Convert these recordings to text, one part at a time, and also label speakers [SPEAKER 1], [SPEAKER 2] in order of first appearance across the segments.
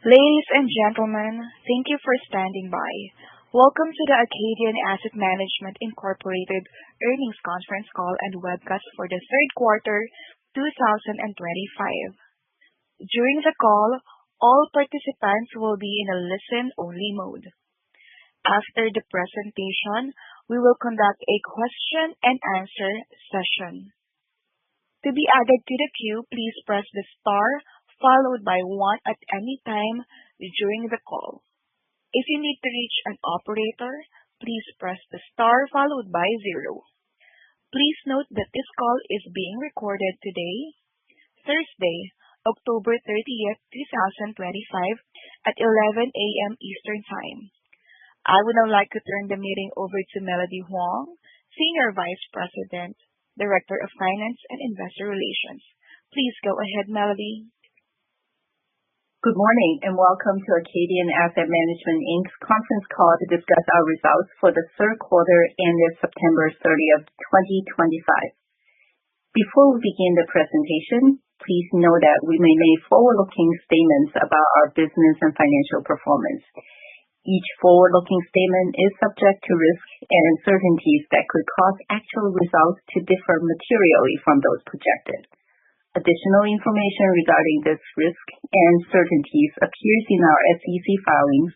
[SPEAKER 1] Ladies and gentlemen, thank you for standing by. Welcome to the Acadian Asset Management Incorporated earnings conference call and webcast for the third quarter 2025. During the call, all participants will be in a listen-only mode. After the presentation, we will conduct a question-and-answer session. To be added to the queue, please press the star followed by 1 at any time during the call. If you need to reach an operator, please press the star followed by 0. Please note that this call is being recorded today, Thursday, October 30th, 2025, at 11 a.m. Eastern Time. I would now like to turn the meeting over to Melody Huang, Senior Vice President, Director of Finance and Investor Relations. Please go ahead, Melody.
[SPEAKER 2] Good morning and welcome to Acadian Asset Management Inc.'s conference call to discuss our results for the third quarter ended September 30th, 2025. Before we begin the presentation, please know that we may make forward-looking statements about our business and financial performance. Each forward-looking statement is subject to risks and uncertainties that could cause actual results to differ materially from those projected. Additional information regarding this risk and uncertainties appears in our SEC filings,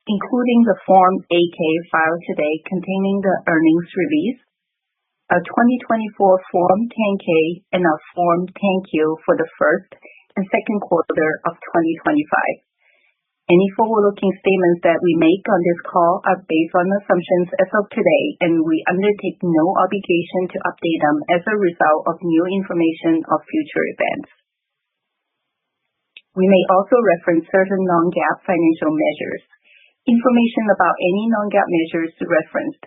[SPEAKER 2] including the Form 8-K filed today containing the earnings release, our 2024 Form 10-K, and our Form 10-Q for the first and second quarter of 2025. Any forward-looking statements that we make on this call are based on assumptions as of today, and we undertake no obligation to update them as a result of new information or future events. We may also reference certain non-GAAP financial measures. Information about any non-GAAP measures referenced,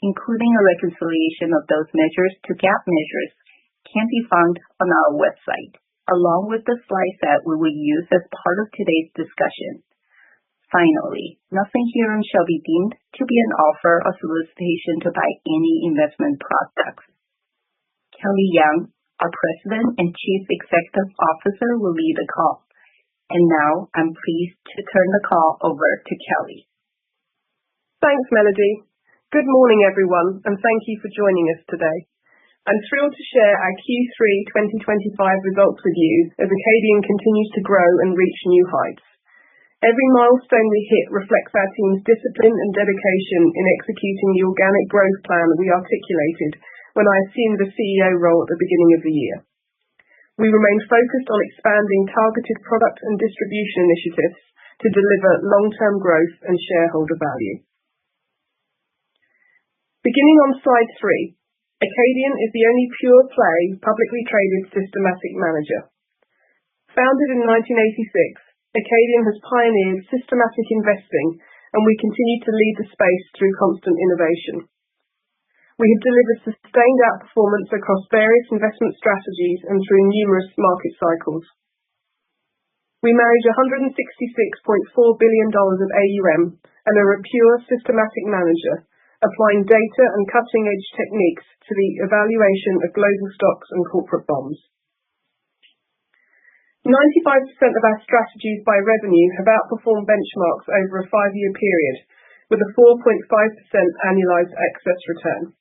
[SPEAKER 2] including a reconciliation of those measures to GAAP measures, can be found on our website, along with the slides that we will use as part of today's discussion. Finally, nothing herein shall be deemed to be an offer or solicitation to buy any investment products. Kelly Young, our President and Chief Executive Officer, will lead the call. And now I'm pleased to turn the call over to Kelly.
[SPEAKER 3] Thanks, Melody. Good morning, everyone, and thank you for joining us today. I'm thrilled to share our Q3 2025 results with you as Acadian continues to grow and reach new heights. Every milestone we hit reflects our team's discipline and dedication in executing the organic growth plan we articulated when I assumed the CEO role at the beginning of the year. We remain focused on expanding targeted product and distribution initiatives to deliver long-term growth and shareholder value. Beginning on slide 3, Acadian is the only pure-play, publicly traded systematic manager. Founded in 1986, Acadian has pioneered systematic investing, and we continue to lead the space through constant innovation. We have delivered sustained outperformance across various investment strategies and through numerous market cycles. We manage $166.4 billion of AUM and are a pure systematic manager, applying data and cutting-edge techniques to the evaluation of global stocks and corporate bonds. 95% of our strategies by revenue have outperformed benchmarks over a 5-year period, with a 4.5% annualized excess return.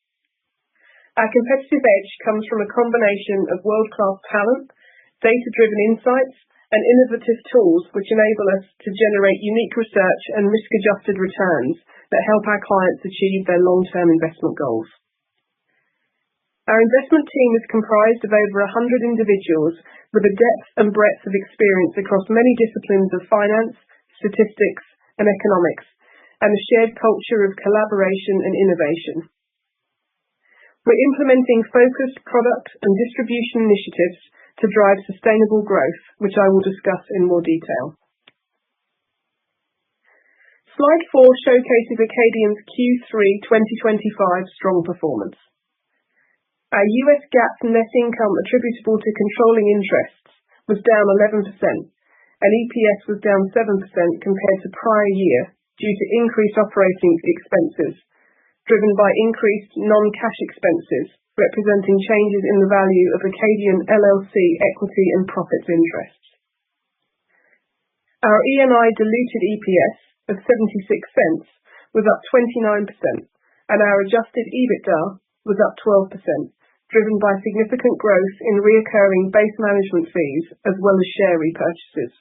[SPEAKER 3] Our competitive edge comes from a combination of world-class talent, data-driven insights, and innovative tools which enable us to generate unique research and risk-adjusted returns that help our clients achieve their long-term investment goals. Our investment team is comprised of over 100 individuals with a depth and breadth of experience across many disciplines of finance, statistics, and economics, and a shared culture of collaboration and innovation. We're implementing focused product and distribution initiatives to drive sustainable growth, which I will discuss in more detail. Slide 4 showcases Acadian's Q3 2025 strong performance. Our US GAAP net income attributable to controlling interests was down 11%, and EPS was down 7% compared to prior year due to increased operating expenses, driven by increased non-cash expenses, representing changes in the value of Acadian LLC equity and profits interests. Our ENI diluted EPS of 76 cents was up 29%, and our adjusted EBITDA was up 12%, driven by significant growth in recurring base management fees as well as share repurchases.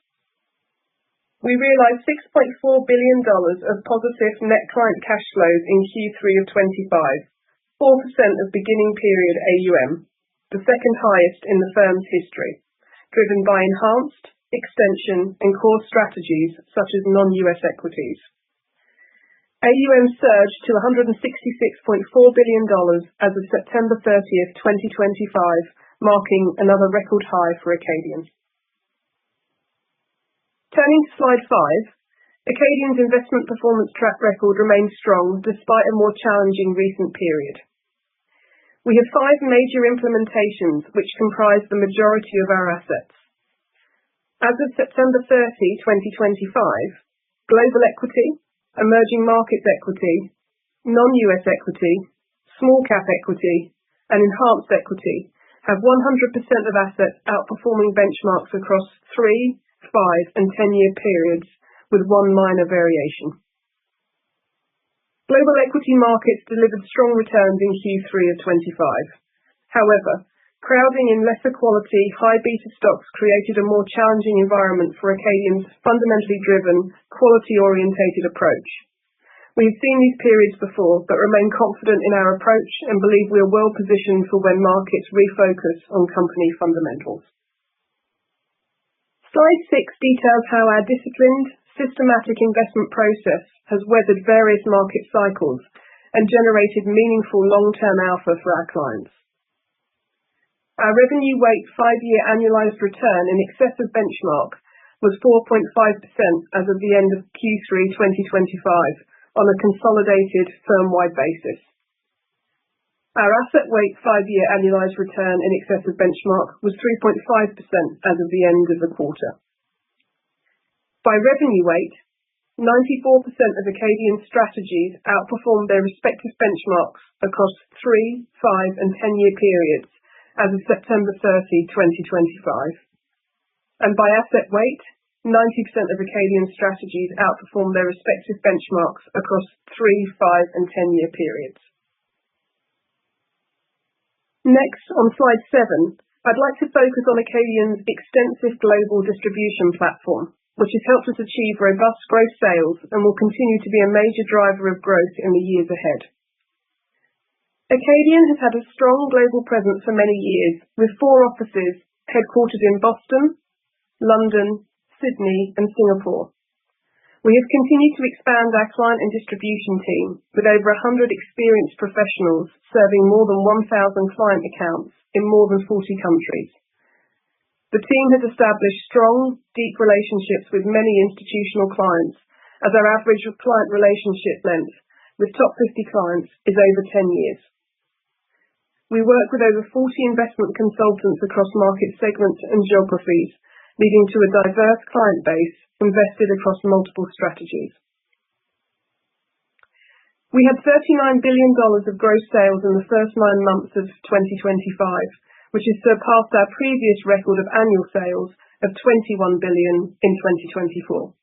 [SPEAKER 3] We realized $6.4 billion of positive net client cash flows in Q3 of 25, 4% of beginning period AUM, the second highest in the firm's history, driven by enhanced, extension, and core strategies such as non-US equities. AUM surged to $166.4 billion as of September 30th, 2025, marking another record high for Acadian. Turning to slide 5, Acadian's investment performance track record remains strong despite a more challenging recent period. We have 5 major implementations which comprise the majority of our assets. As of September 30, 2025, global equity, emerging markets equity, non-US equity, small cap equity, and enhanced equity have 100% of assets outperforming benchmarks across 3, 5, and 10-year periods, with one minor variation. Global equity markets delivered strong returns in Q3 of 25. However, crowding in lesser quality, high beta stocks created a more challenging environment for Acadian's fundamentally driven, quality-orientated approach. We have seen these periods before, but remain confident in our approach and believe we are well positioned for when markets refocus on company fundamentals. Slide 6 details how our disciplined, systematic investment process has weathered various market cycles and generated meaningful long-term alpha for our clients. Our revenue weight 5-year annualized return in excess of benchmark was 4.5% as of the end of Q3 2025 on a consolidated firm-wide basis. Our asset weight 5-year annualized return in excess of benchmark was 3.5% as of the end of the quarter. By revenue weight, 94% of Acadian strategies outperformed their respective benchmarks across 3, 5, and 10-year periods as of September 30, 2025. And by asset weight, 90% of Acadian strategies outperformed their respective benchmarks across 3, 5, and 10-year periods. Next, on slide 7, I'd like to focus on Acadian's extensive global distribution platform, which has helped us achieve robust gross sales and will continue to be a major driver of growth in the years ahead. Acadian has had a strong global presence for many years, with 4 offices headquartered in Boston, London, Sydney, and Singapore. We have continued to expand our client and distribution team, with over 100 experienced professionals serving more than 1,000 client accounts in more than 40 countries. The team has established strong, deep relationships with many institutional clients, as our average client relationship length with top 50 clients is over 10 years. We work with over 40 investment consultants across market segments and geographies, leading to a diverse client base invested across multiple strategies. We had $39 billion of gross sales in the first 9 months of 2025, which has surpassed our previous record of annual sales of $21 billion in 2024.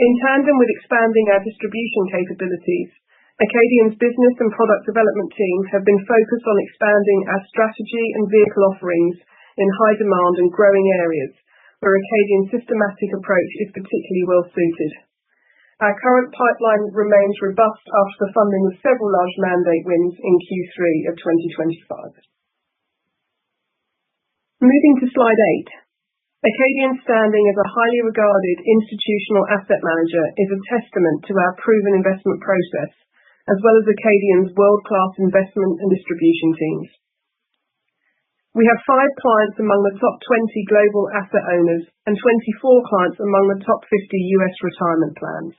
[SPEAKER 3] In tandem with expanding our distribution capabilities, Acadian's business and product development team have been focused on expanding our strategy and vehicle offerings in high demand and growing areas, where Acadian's systematic approach is particularly well suited. Our current pipeline remains robust after the funding of several large mandate wins in Q3 of 2025. Moving to slide 8. Acadian's standing as a highly regarded institutional asset manager is a testament to our proven investment process, as well as Acadian's world-class investment and distribution teams. We have 5 clients among the top 20 global asset owners and 24 clients among the top 50 US retirement plans.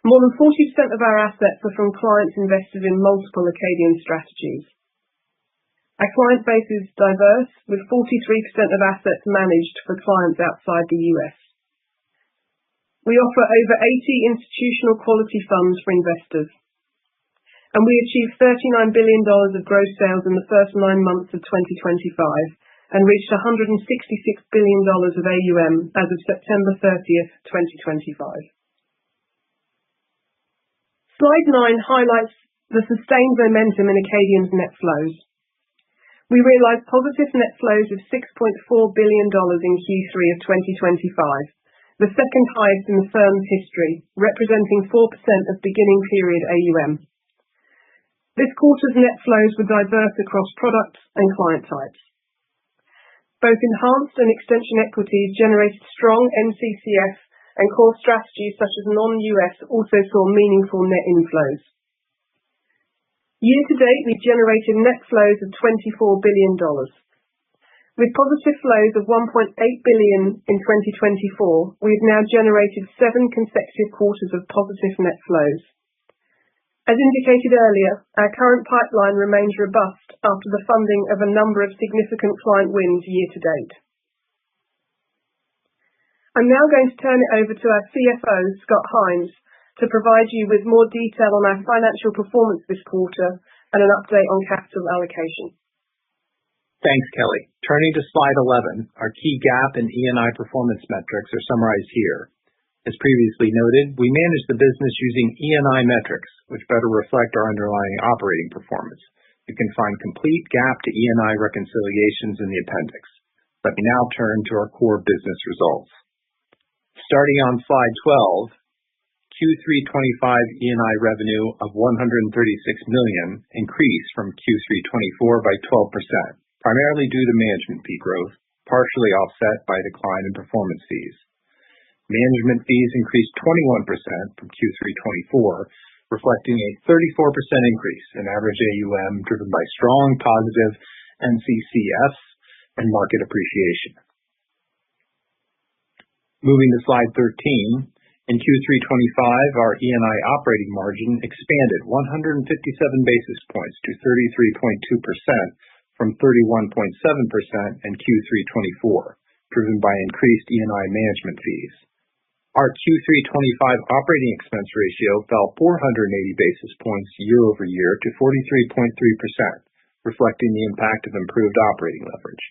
[SPEAKER 3] More than 40% of our assets are from clients invested in multiple Acadian strategies. Our client base is diverse, with 43% of assets managed for clients outside the US. We offer over 80 institutional quality funds for investors. And we achieved $39 billion of gross sales in the first 9 months of 2025, and reached $166 billion of AUM as of September 30th, 2025. Slide 9 highlights the sustained momentum in Acadian's net flows. We realized positive net flows of $6.4 billion in Q3 of 2025, the second highest in the firm's history, representing 4% of beginning period AUM. This quarter's net flows were diverse across products and client types. Both enhanced and extension equities generated strong NCCF, and core strategies such as non-US also saw meaningful net inflows. Year to date, we generated net flows of $24 billion. With positive flows of $1.8 billion in 2024, we have now generated 7 consecutive quarters of positive net flows. As indicated earlier, our current pipeline remains robust after the funding of a number of significant client wins year to date. I'm now going to turn it over to our CFO, Scott Hines, to provide you with more detail on our financial performance this quarter and an update on capital allocation.
[SPEAKER 4] Thanks, Kelly. Turning to slide 11, our key GAAP and E&I performance metrics are summarized here. As previously noted, we manage the business using E&I metrics, which better reflect our underlying operating performance. You can find complete GAAP to E&I reconciliations in the appendix. Let me now turn to our core business results. Starting on slide 12, Q3 25 E&I revenue of $136 million increased from Q3 24 by 12%, primarily due to management fee growth, partially offset by a decline in performance fees. Management fees increased 21% from Q3 24, reflecting a 34% increase in average AUM driven by strong positive NCCF and market appreciation. Moving to slide 13, in Q3 25, our E&I operating margin expanded 157 basis points to 33.2% from 31.7% in Q3 24, driven by increased E&I management fees. Our Q3 25 operating expense ratio fell 480 basis points year over year to 43.3%, reflecting the impact of improved operating leverage.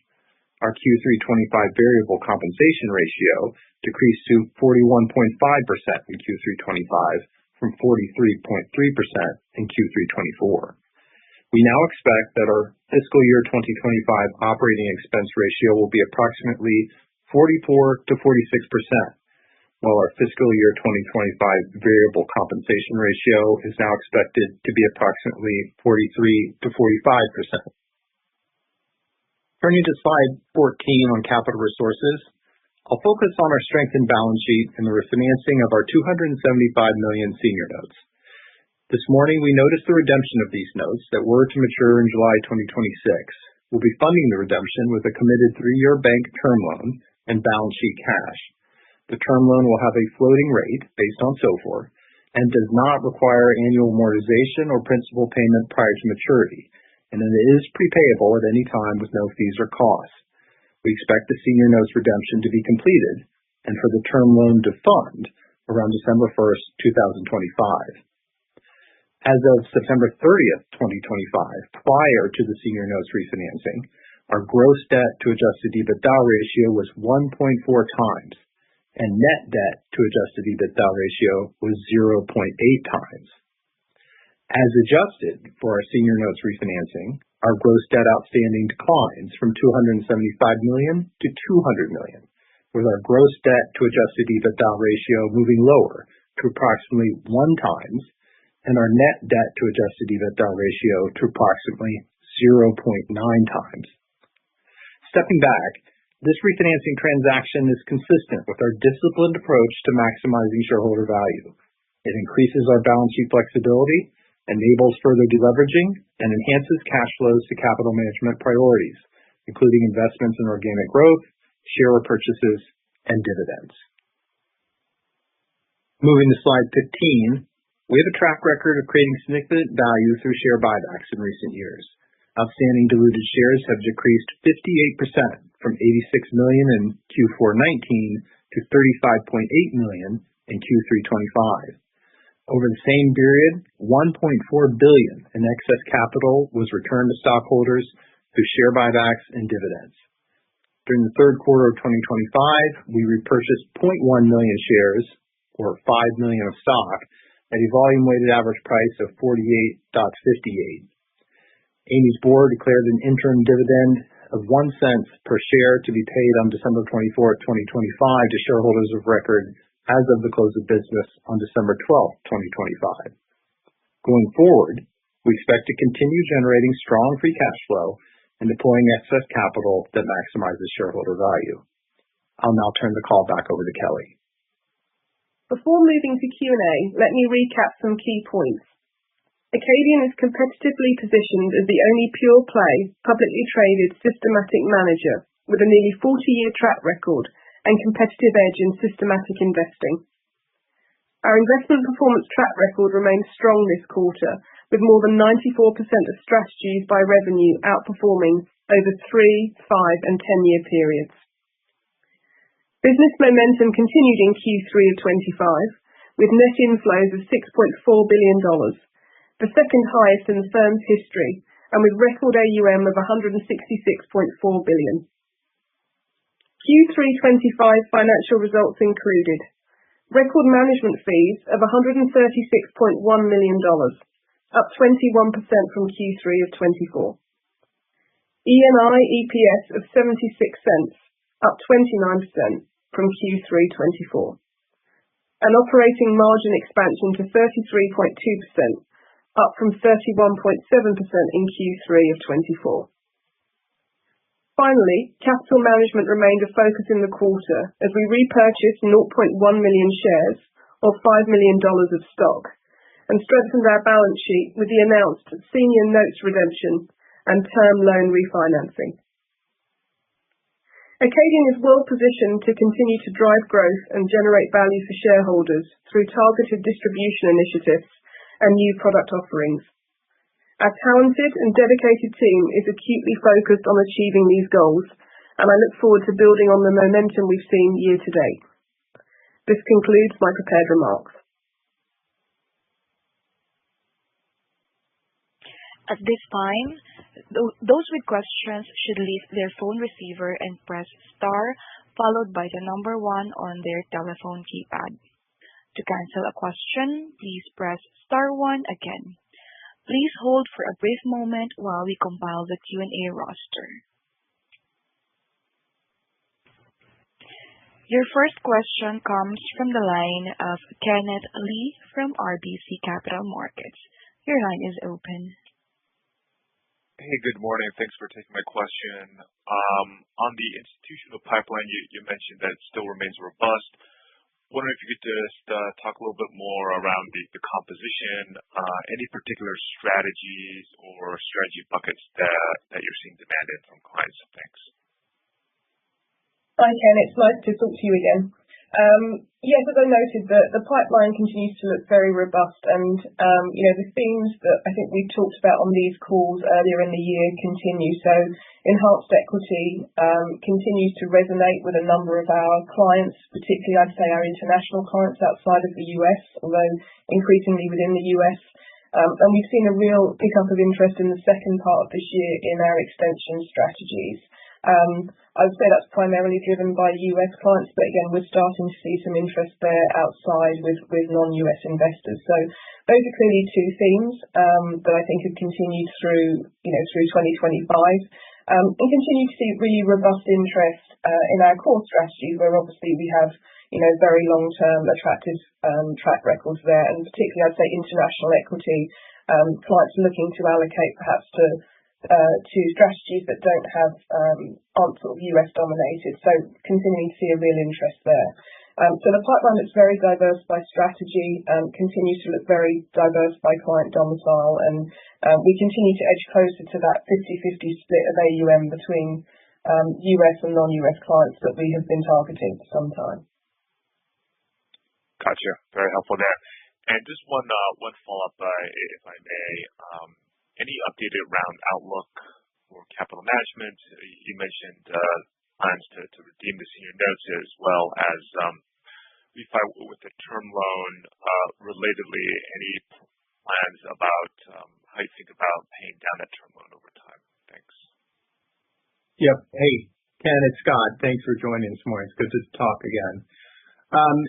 [SPEAKER 4] Our Q3 25 variable compensation ratio decreased to 41.5% in Q3 25 from 43.3% in Q3 24. We now expect that our fiscal year 2025 operating expense ratio will be approximately 44 to 46%, while our fiscal year 2025 variable compensation ratio is now expected to be approximately 43 to 45%. Turning to slide 14 on capital resources, I'll focus on our strengthened balance sheet and the refinancing of our $275 million senior notes. This morning, we noticed the redemption of these notes that were to mature in July 2026. We'll be funding the redemption with a committed 3-year bank term loan and balance sheet cash. The term loan will have a floating rate based on SOFR and does not require annual amortization or principal payment prior to maturity, and it is prepayable at any time with no fees or costs. We expect the senior notes redemption to be completed and for the term loan to fund around December 1st, 2025. As of September 30th, 2025, prior to the senior notes refinancing, our gross debt to adjusted EBITDA ratio was 1.4 times, and net debt to adjusted EBITDA ratio was 0.8 times. As adjusted for our senior notes refinancing, our gross debt outstanding declines from $275 million to $200 million, with our gross debt to adjusted EBITDA ratio moving lower to approximately 1 times, and our net debt to adjusted EBITDA ratio to approximately 0.9 times. Stepping back, this refinancing transaction is consistent with our disciplined approach to maximizing shareholder value. It increases our balance sheet flexibility, enables further deleveraging, and enhances cash flows to capital management priorities, including investments in organic growth, share repurchases, and dividends. Moving to slide 15, we have a track record of creating significant value through share buybacks in recent years. Outstanding diluted shares have decreased 58% from 86 million in Q4 19 to 35.8 million in Q3 25. Over the same period, $1.4 billion in excess capital was returned to stockholders through share buybacks and dividends. During the third quarter of 2025, we repurchased 0.1 million shares, or 5 million of stock, at a volume-weighted average price of 48.58. AAMI's board declared an interim dividend of 1 cent per share to be paid on December 24, 2025 to shareholders of record as of the close of business on December 12, 2025. Going forward, we expect to continue generating strong free cash flow and deploying excess capital that maximizes shareholder value. I'll now turn the call back over to Kelly.
[SPEAKER 3] Before moving to Q&A, let me recap some key points. Acadian is competitively positioned as the only pure-play, publicly traded systematic manager with a nearly 40-year track record and competitive edge in systematic investing. Our investment performance track record remains strong this quarter, with more than 94% of strategies by revenue outperforming over 3, 5, and 10-year periods. Business momentum continued in Q3 of 25, with net inflows of $6.4 billion, the second highest in the firm's history, and with record AUM of $166.4 billion. Q3 25 financial results included record management fees of $136.1 million, up 21% from Q3 of 24. ENI EPS of 76 cents, up 29% from Q3 24. An operating margin expansion to 33.2%, up from 31.7% in Q3 of 24. Finally, capital management remained a focus in the quarter as we repurchased 0.1 million shares, or $5 million of stock, and strengthened our balance sheet with the announced senior notes redemption and term loan refinancing. Acadian is well positioned to continue to drive growth and generate value for shareholders through targeted distribution initiatives and new product offerings. Our talented and dedicated team is acutely focused on achieving these goals, and I look forward to building on the momentum we've seen year to date. This concludes my prepared remarks.
[SPEAKER 1] At this time, those with questions should leave their phone receiver and press star followed by the number 1 on their telephone keypad. To cancel a question, please press star 1 again. Please hold for a brief moment while we compile the Q&A roster. Your first question comes from the line of Kenneth Lee from RBC Capital Markets. Your line is open.
[SPEAKER 5] Hey, good morning. Thanks for taking my question. On the institutional pipeline, you mentioned that it still remains robust. Wondering if you could just talk a little bit more around the composition, any particular strategies or strategy buckets that you're seeing demand in from clients. Thanks.
[SPEAKER 3] Hi, Ken. It's nice to talk to you again. Yes, as I noted, the pipeline continues to look very robust, and the themes that I think we talked about on these calls earlier in the year continue. So, enhanced equity continues to resonate with a number of our clients, particularly I'd say our international clients outside of the US, although increasingly within the US. And we've seen a real pickup of interest in the second part of this year in our extension strategies. I would say that's primarily driven by US clients, but again, we're starting to see some interest there outside with non-US investors. So those are clearly two themes that I think have continued through 2025, and continue to see really robust interest in our core strategies, where obviously we have very long-term attractive track records there, and particularly I'd say international equity clients looking to allocate perhaps to strategies that aren't sort of US dominated. So continuing to see a real interest there. So the pipeline looks very diverse by strategy, continues to look very diverse by client domicile, and we continue to edge closer to that 50-50 split of AUM between US and non-US clients that we have been targeting for some time.
[SPEAKER 5] Gotcha. Very helpful there. And just one follow-up, if I may. Any updated round outlook for capital management? You mentioned plans to redeem the senior notes as well as refi with the term loan. Relatedly, any plans about how you think about paying down that term loan over time? Thanks.
[SPEAKER 4] Yep. Hey, Ken, it's Scott. Thanks for joining this morning. It's good to talk again.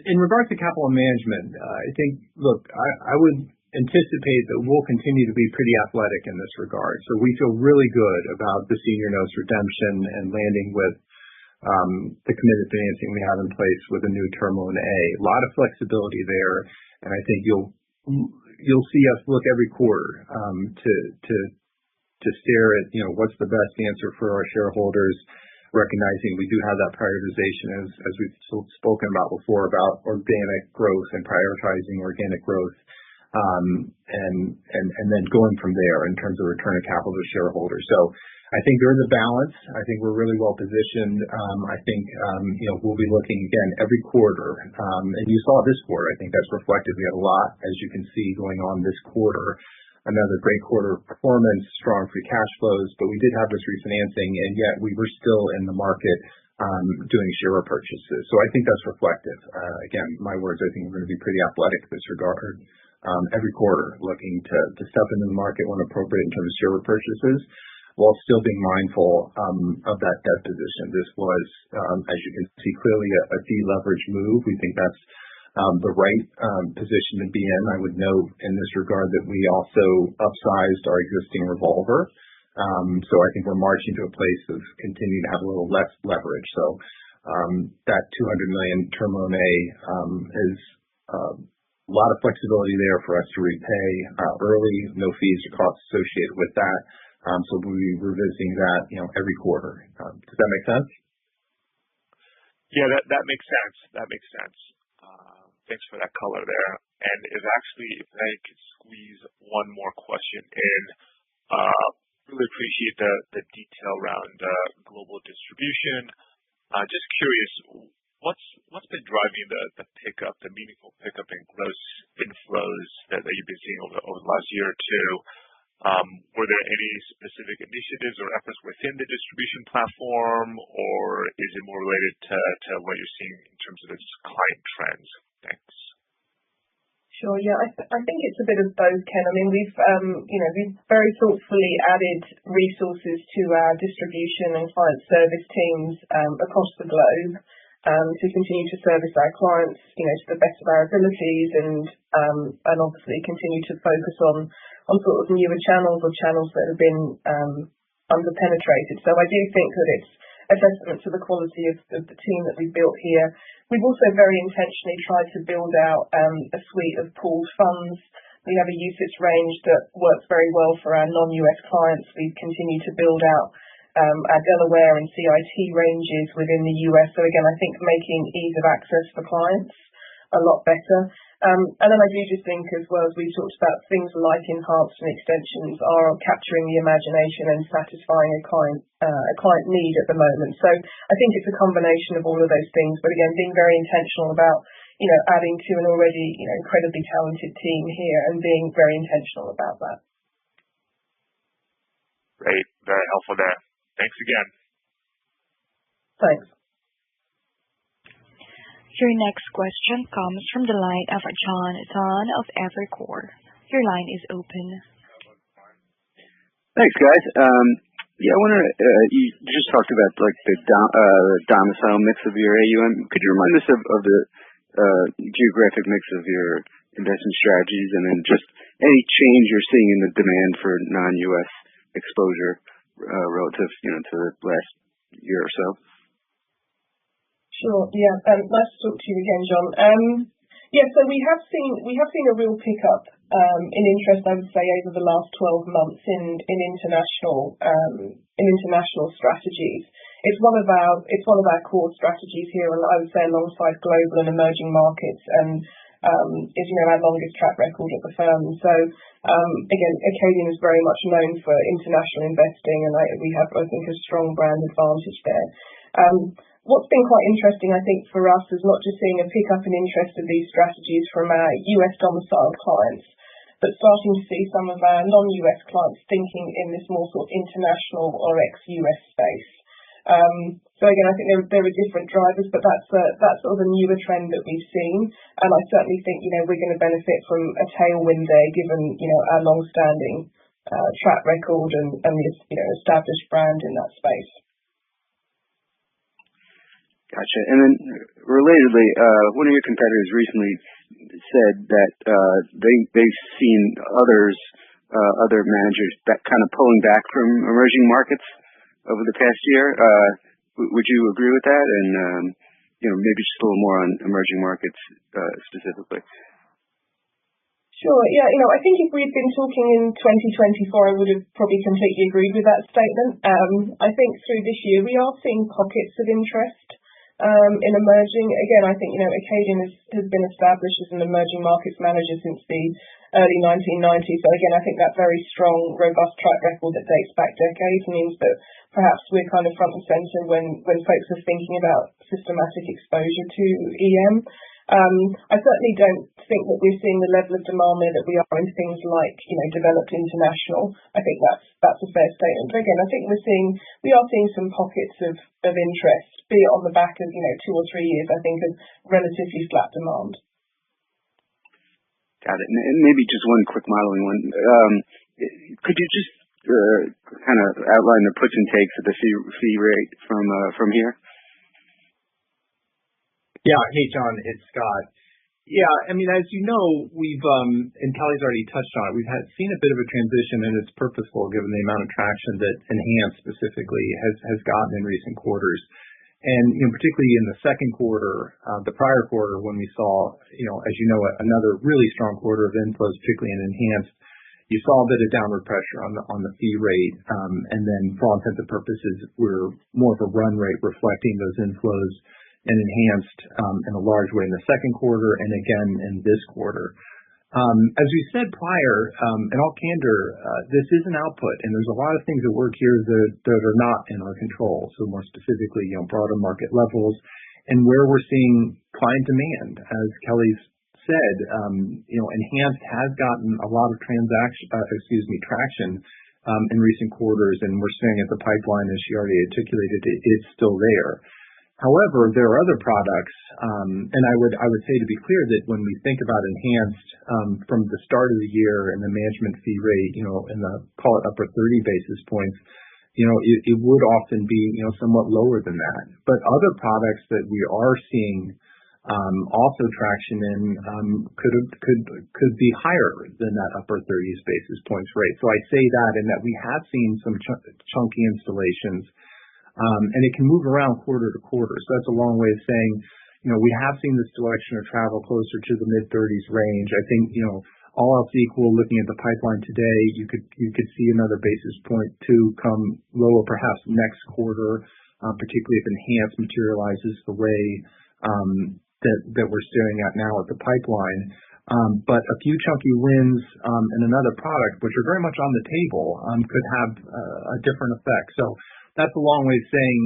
[SPEAKER 4] In regards to capital management, I think, look, I would anticipate that we'll continue to be pretty athletic in this regard. So we feel really good about the senior notes redemption and landing with the committed financing we have in place with a new term loan A. A lot of flexibility there, and I think you'll see us look every quarter to stare at what's the best answer for our shareholders, recognizing we do have that prioritization as we've spoken about before about organic growth and prioritizing organic growth, and then going from there in terms of return of capital to shareholders. So I think there is a balance. I think we're really well positioned. I think we'll be looking again every quarter, and you saw this quarter. I think that's reflected. We had a lot, as you can see, going on this quarter. Another great quarter of performance, strong free cash flows, but we did have this refinancing, and yet we were still in the market doing share repurchases. So I think that's reflective. Again, my words, I think we're going to be pretty athletic in this regard. Every quarter, looking to step into the market when appropriate in terms of share repurchases, while still being mindful of that debt position. This was, as you can see clearly, a deleverage move. We think that's the right position to be in. I would note in this regard that we also upsized our existing revolver. So I think we're marching to a place of continuing to have a little less leverage. So that $200 million term loan A is a lot of flexibility there for us to repay early, no fees or costs associated with that. So we'll be revisiting that every quarter. Does that make sense?
[SPEAKER 5] Yeah, that makes sense. That makes sense. Thanks for that color there. And if I could squeeze one more question in, really appreciate the detail around global distribution. Just curious, what's been driving the pickup, the meaningful pickup in gross inflows that you've been seeing over the last year or two? Were there any specific initiatives or efforts within the distribution platform, or is it more related to what you're seeing in terms of its client trends? Thanks.
[SPEAKER 3] Sure. Yeah, I think it's a bit of both, Ken. I mean, we've very thoughtfully added resources to our distribution and client service teams across the globe to continue to service our clients, to the best of our abilities, and obviously continue to focus on sort of newer channels or channels that have been underpenetrated. So I do think that it's a testament to the quality of the team that we've built here. We've also very intentionally tried to build out a suite of pooled funds. We have a UCITS range that works very well for our non-US clients. We've continued to build out our Delaware and CIT ranges within the US. So again, I think making ease of access for clients a lot better. And then I do just think, as well as we talked about, things like enhancement extensions are capturing the imagination and satisfying a client need at the moment. So I think it's a combination of all of those things. But again, being very intentional about adding to an already incredibly talented team here and being very intentional about that.
[SPEAKER 5] Great, very helpful there. Thanks again.
[SPEAKER 3] Thanks.
[SPEAKER 1] Your next question comes from the line of John Dunn of Evercore. Your line is open.
[SPEAKER 6] Thanks, guys. Yeah, I wonder, you just talked about like the domicile mix of your AUM. Could you remind us of the geographic mix of your investment strategies, and then just any change you're seeing in the demand for non-U.S. exposure relative, to the last year or so?
[SPEAKER 3] Sure. Yeah. Nice to talk to you again, John. Yeah. So we have seen a real pickup in interest, I would say, over the last 12 months in international strategies. It's one of our core strategies here, and I would say alongside global and emerging markets, and is our longest track record at the firm. So again, Acadian is very much known for international investing, and we have, I think, a strong brand advantage there. What's been quite interesting, I think, for us is not just seeing a pickup in interest of these strategies from our US domiciled clients, but starting to see some of our non-US clients thinking in this more sort of international or ex-US space. So again, I think there are different drivers, but that's sort of a newer trend that we've seen, and I certainly think we're going to benefit from a tailwind there, given our long-standing track record and the established brand in that space.
[SPEAKER 6] Gotcha. And then relatedly, one of your competitors recently said that they've seen other managers that kind of pulling back from emerging markets over the past year. Would you agree with that? And maybe just a little more on emerging markets specifically.
[SPEAKER 3] Sure. Yeah. I think if we'd been talking in 2024, I would have probably completely agreed with that statement. I think through this year, we are seeing pockets of interest in emerging. Again, I think, Acadian has been established as an emerging markets manager since the early 1990s. So again, I think that very strong, robust track record that dates back decades means that perhaps we're kind of front and center when folks are thinking about systematic exposure to EM. I certainly don't think that we're seeing the level of demand there that we are in things like, developed international. I think that's a fair statement. But again, I think we are seeing some pockets of interest, be it on the back of, 2 or 3 years, I think, of relatively flat demand.
[SPEAKER 6] Got it. And maybe just one quick modeling one. Could you just kind of outline the puts and takes of the fee rate from here?
[SPEAKER 4] Yeah. Hey, John, it's Scott. Yeah, I mean, as you know, we've and Kelly's already touched on it. We've seen a bit of a transition, and it's purposeful given the amount of traction that Enhanced specifically has gotten in recent quarters. And particularly in the second quarter, the prior quarter, when we saw, as you know, another really strong quarter of inflows, particularly in Enhanced, you saw a bit of downward pressure on the fee rate, and then for all intents and purposes, we're more of a run rate reflecting those inflows and Enhanced in a large way in the second quarter and again in this quarter. As we said prior, in all candor, this is an output, and there's a lot of things at work here that are not in our control. So more specifically, broader market levels and where we're seeing client demand. As Kelly said, Enhanced has gotten a lot of traction in recent quarters, and we're seeing at the pipeline, as she already articulated, it's still there. However, there are other products, and I would say, to be clear, that when we think about Enhanced from the start of the year and the management fee rate, in the call it upper 30 basis points, it would often be somewhat lower than that. But other products that we are seeing also traction in could be higher than that upper 30 basis points rate. So I say that in that we have seen some chunky installations. And it can move around quarter to quarter. So that's a long way of saying, we have seen this direction of travel closer to the mid-30s range. I think, all else equal, looking at the pipeline today, you could see another basis point to come lower, perhaps next quarter, particularly if Enhanced materializes the way that we're staring at now at the pipeline. But a few chunky wins in another product, which are very much on the table, could have a different effect. So that's a long way of saying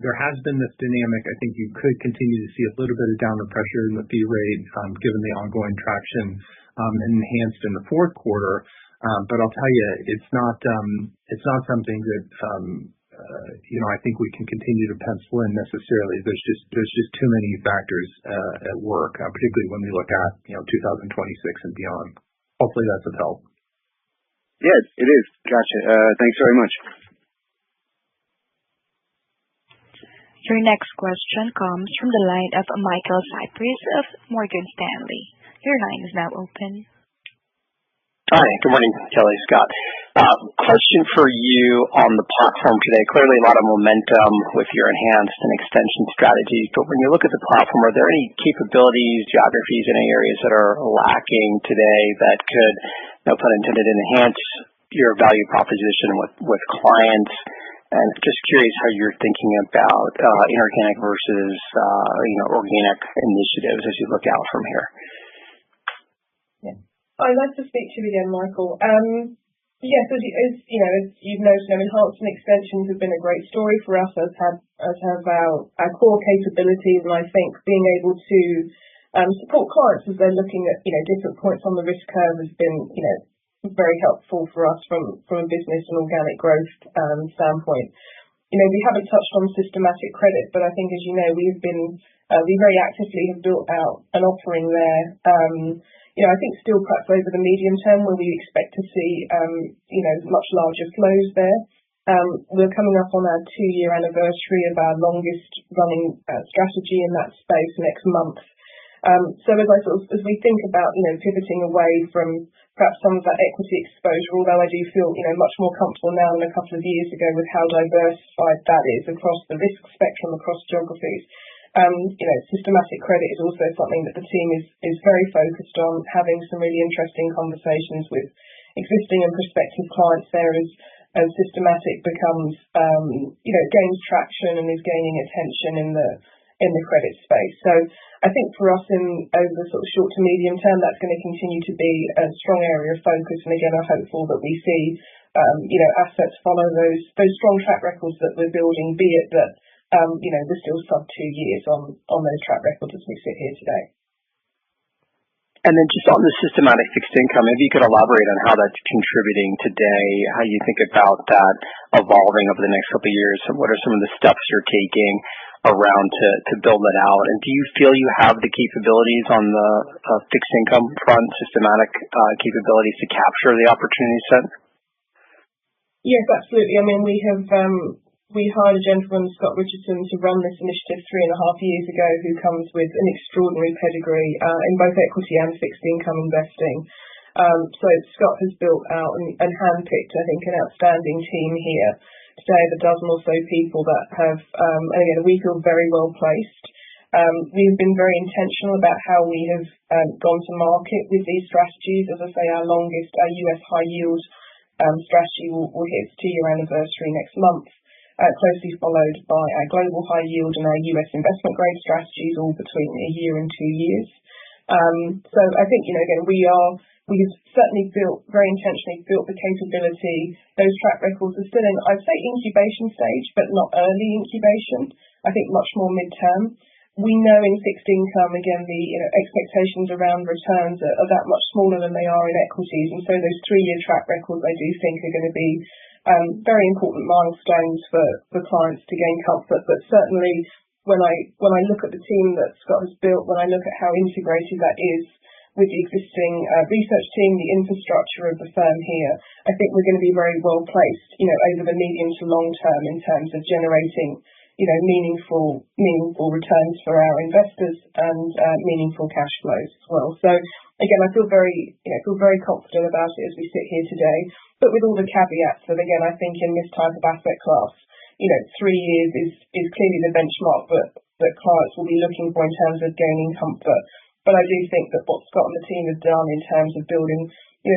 [SPEAKER 4] there has been this dynamic. I think you could continue to see a little bit of downward pressure in the fee rate given the ongoing traction Enhanced in the fourth quarter. But I'll tell you, it's not something that I think we can continue to pencil in necessarily. There's just too many factors at work, particularly when we look at 2026 and beyond. Hopefully that's of help.
[SPEAKER 6] Yeah, it is. Gotcha. Thanks very much.
[SPEAKER 1] Your next question comes from the line of Michael Cyprys of Morgan Stanley. Your line is now open.
[SPEAKER 7] Hi, good morning, Kelly, Scott. Question for you on the platform today. Clearly a lot of momentum with your Enhanced and extension strategies, but when you look at the platform, are there any capabilities, geographies, any areas that are lacking today that could, no pun intended, enhance your value proposition with clients? And just curious how you're thinking about inorganic versus organic initiatives as you look out from here.
[SPEAKER 3] Yeah, I'd like to speak to you again, Michael. Yes, as you've noticed, Enhanced and extensions have been a great story for us, as have our core capabilities, and I think being able to support clients as they're looking at different points on the risk curve has been very helpful for us from a business and organic growth standpoint. We haven't touched on systematic credit, but I think, as you know, we very actively have built out an offering there. I think still perhaps over the medium term where we expect to see much larger flows there. We're coming up on our 2-year anniversary of our longest running strategy in that space next month. So as we think about, pivoting away from perhaps some of that equity exposure, although I do feel, much more comfortable now than a couple of years ago with how diversified that is across the risk spectrum, across geographies. Systematic credit is also something that the team is very focused on, having some really interesting conversations with existing and prospective clients there as systematic becomes, gains traction and is gaining attention in the credit space. So I think for us over the sort of short to medium term, that's going to continue to be a strong area of focus. And again, I'm hopeful that we see, assets follow those strong track records that we're building, be it that, we're still sub 2 years on those track records as we sit here today.
[SPEAKER 7] And then just on the systematic fixed income, maybe you could elaborate on how that's contributing today, how you think about that evolving over the next couple of years, and what are some of the steps you're taking around to build that out? And do you feel you have the capabilities on the fixed income front, systematic capabilities to capture the opportunity set?
[SPEAKER 3] Yes, absolutely. I mean, we hired a gentleman, Scott Richardson, to run this initiative 3.5 years ago, who comes with an extraordinary pedigree in both equity and fixed income investing. So Scott has built out and handpicked, I think, an outstanding team here today of a dozen or so people that have, and again, we feel very well placed. We've been very intentional about how we have gone to market with these strategies. As I say, our US high yield strategy will hit its 2-year anniversary next month. Closely followed by our global high yield and our US investment grade strategies, all between 1 year and 2 years. So I think, again, we have certainly very intentionally built the capability. Those track records are still in, I'd say, incubation stage, but not early incubation. I think much more midterm. We know in fixed income, again, the expectations around returns are that much smaller than they are in equities, and so those 3-year track records, I do think, are going to be very important milestones for clients to gain comfort. But certainly, when I look at the team that Scott has built, when I look at how integrated that is with the existing research team, the infrastructure of the firm here, I think we're going to be very well placed, over the medium to long term in terms of generating, meaningful returns for our investors and meaningful cash flows as well. So again, I feel very confident about it as we sit here today, but with all the caveats that, again, I think in this type of asset class, 3 years is clearly the benchmark that clients will be looking for in terms of gaining comfort. But I do think that what Scott and the team have done in terms of building,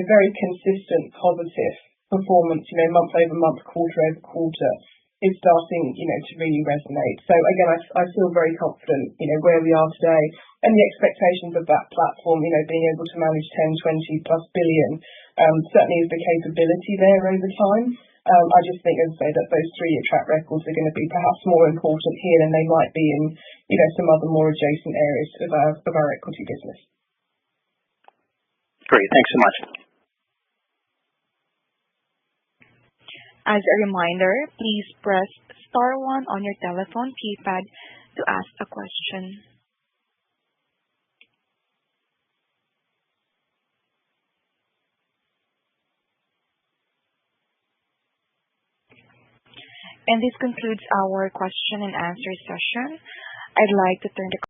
[SPEAKER 3] very consistent positive performance, month over month, quarter over quarter, is starting, to really resonate. So again, I feel very confident, where we are today, and the expectations of that platform, being able to manage 10, 20 plus billion, certainly is the capability there over time. I just think, as I say, that those 3-year track records are going to be perhaps more important here than they might be in, some other more adjacent areas of our equity business.
[SPEAKER 7] Great. Thanks so much.
[SPEAKER 1] As a reminder, please press star 1 on your telephone keypad to ask a question. And this concludes our question and answer session. I'd like to turn the